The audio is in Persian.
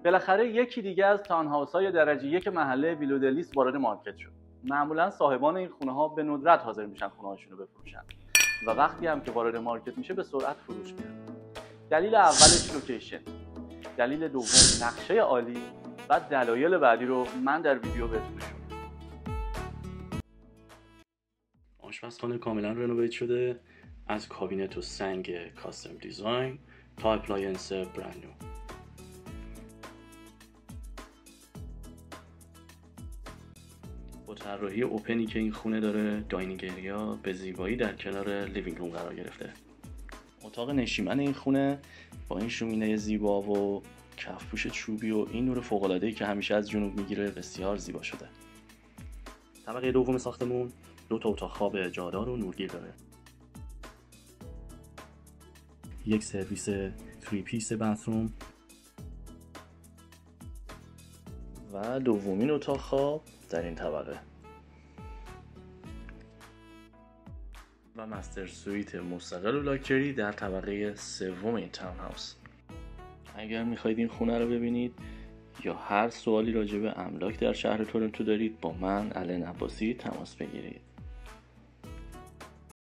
بالاخره یکی دیگه از تاونهاوس‌های درجه یک محله ویلودلیس وارد مارکت شد. معمولا صاحبان این خونه‌ها به ندرت حاضر میشن خونه‌هاشون رو بفروشن و وقتی هم که وارد مارکت میشه به سرعت فروش میره. دلیل اولش لوکیشن، دلیل دوم نقشه عالی و دلایل بعدی رو من در ویدیو بهتون نشون میدم. آشپزخانه کاملا رنوویت شده، از کابینت و سنگ کاستم دیزاین تا اپلاینس برند نو. با طراحی اوپنی که این خونه داره، داینینگ ایریا به زیبایی در کنار لیوینگ روم قرار گرفته. اتاق نشیمن این خونه با این شومینه زیبا و کفپوش چوبی و این نور فوق‌العاده‌ای که همیشه از جنوب میگیره بسیار زیبا شده. طبقه دوم ساختمون 2 اتاق خواب جادار و نورگیر داره. یک سرویس 3 پیس باتروم و دومین اتاق خواب در این طبقه و مستر سویت مستقل و لاکچری در طبقه سوم این تاون هاوس. اگر میخواید این خونه رو ببینید یا هر سوالی راجع به املاک در شهر تورنتو دارید با من الن عباسی تماس بگیرید.